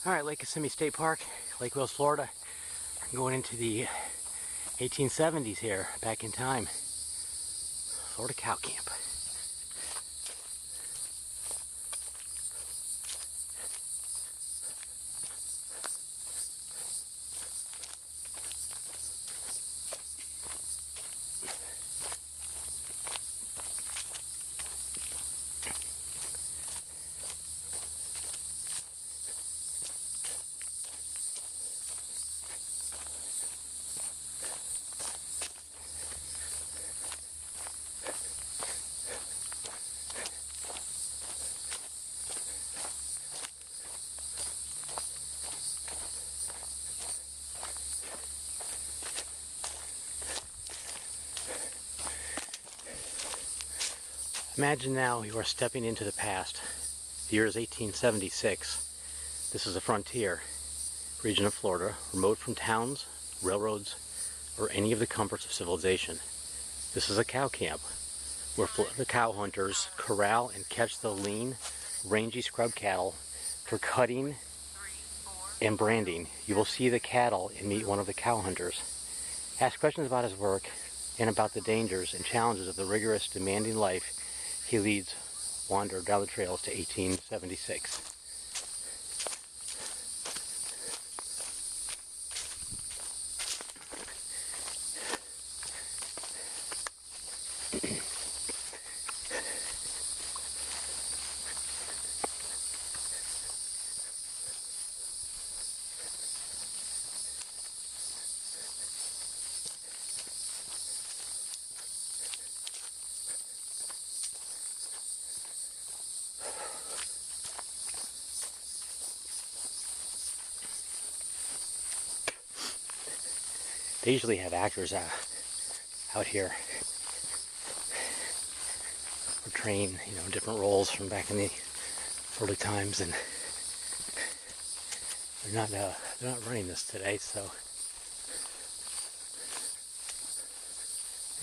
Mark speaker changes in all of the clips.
Speaker 1: Alright, Lake Kissimmee State Park, Lake Wales, Florida. I'm going into the 1870s here, back in time. Florida cow camp. Imagine now you are stepping into the past. The year is 1876. This is the frontier region of Florida, remote from towns, railroads, or any of the comforts of civilization. This is a cow camp where Florida cow hunters corral and catch the lean, rangy scrub cattle for cutting and branding. You will see the cattle and meet one of the cow hunters. Ask questions about his work and about the dangers and challenges of the rigorous, demanding life he leads. Wander down the trails to 1876. They usually have actors out here portraying, different roles from back in the early times, and they're not running this today, so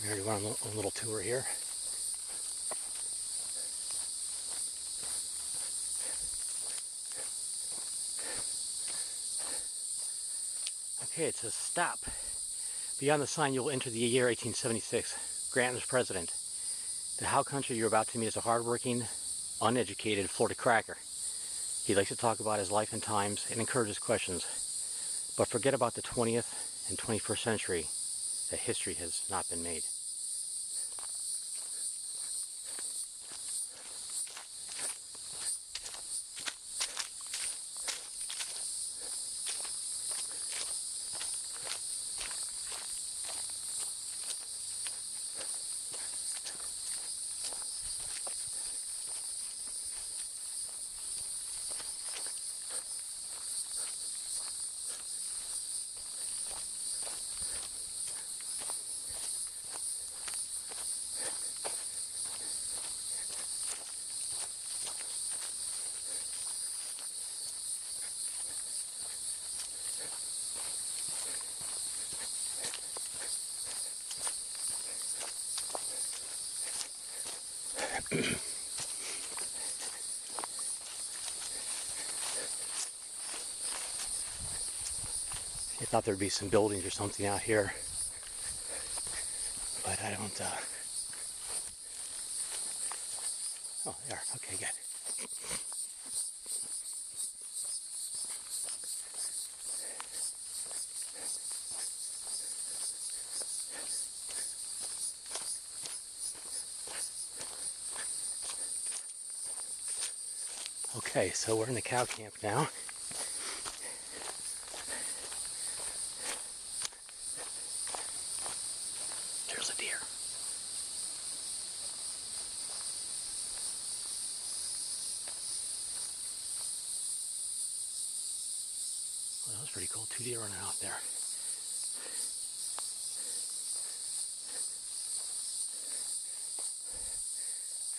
Speaker 1: we already went on a little tour here. Okay, it says stop. Beyond the sign, you will enter the year 1876. Grant is president. The how country you're about to meet is a hardworking, uneducated Florida cracker. He likes to talk about his life and times and encourages questions. But forget about the 20th and 21st century, that history has not been made. I thought there'd be some buildings or something out here, but I don't. Oh, there. Okay, good. Okay, so we're in the cow camp now. There's a deer. Well, that was pretty cool. 2 deer running out there.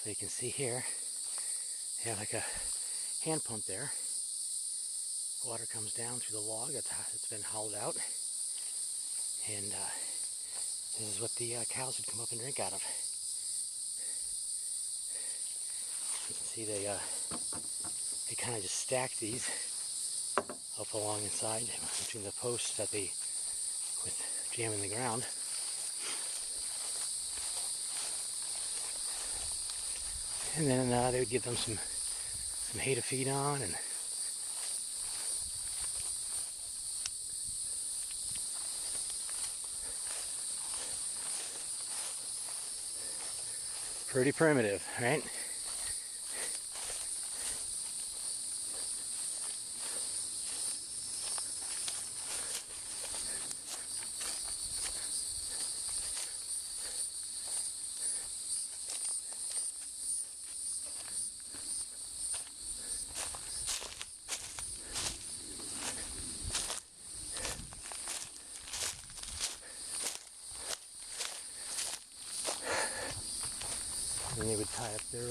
Speaker 1: So you can see here, they have like a hand pump there. Water comes down through the log that's been hollowed out, and this is what the cows would come up and drink out of. You can see they kind of just stack these up along inside between the posts that they with jam in the ground. And then they would give them some hay to feed on, and pretty primitive, right? And they would tie up their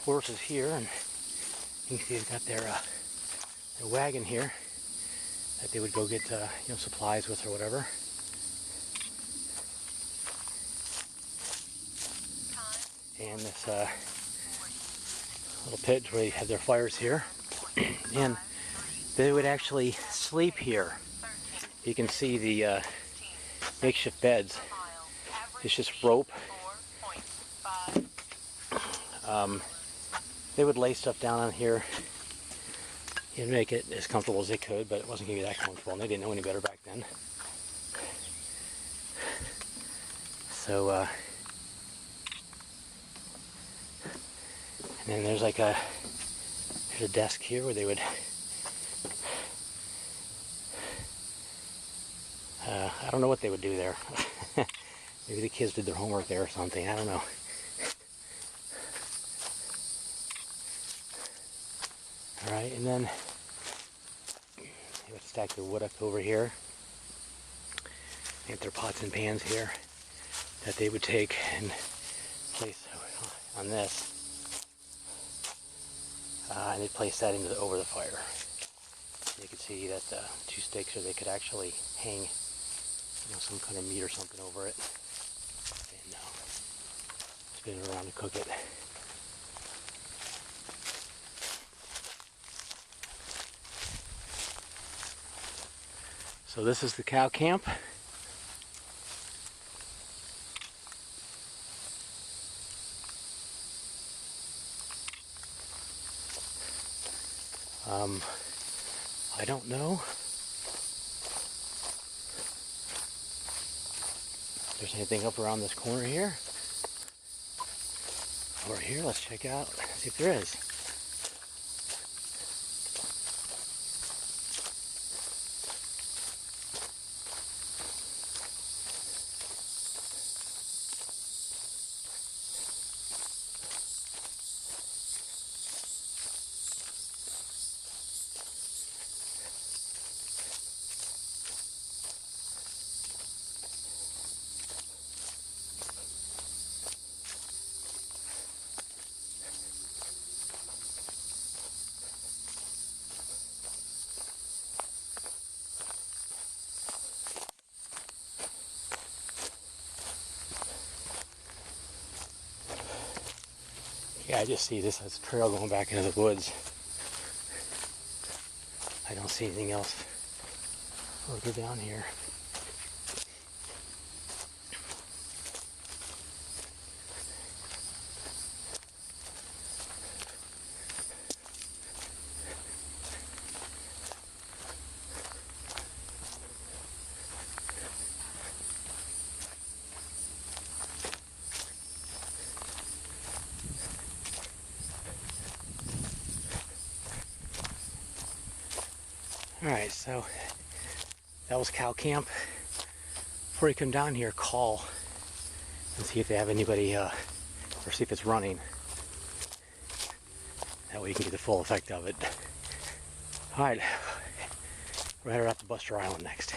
Speaker 1: horses here, and you can see they've got their wagon here that they would go get supplies with or whatever. And this little pit where they had their fires here, and they would actually sleep here. You can see the makeshift beds. It's just rope. They would lay stuff down on here and make it as comfortable as they could, but it wasn't going to be that comfortable, and they didn't know any better back then. So, and then there's like there's a desk here where they would, I don't know what they would do there. Maybe the kids did their homework there or something, I don't know. Alright, and then they would stack their wood up over here. They have their pots and pans here that they would take and place on this. And they'd place that over the fire. You could see that two stakes, or they could actually hang some kind of meat or something over it. And spin it around to cook it. So this is the cow camp. I don't know if there's anything up around this corner here. Over here, let's check out, see if there is. Yeah, I just see this as a trail going back into the woods. I don't see anything else further down here. Alright, so that was cow camp. Before you come down here, call and see if they have anybody, or see if it's running. That way you can get the full effect of it. Alright, we're headed out to Buster Island next.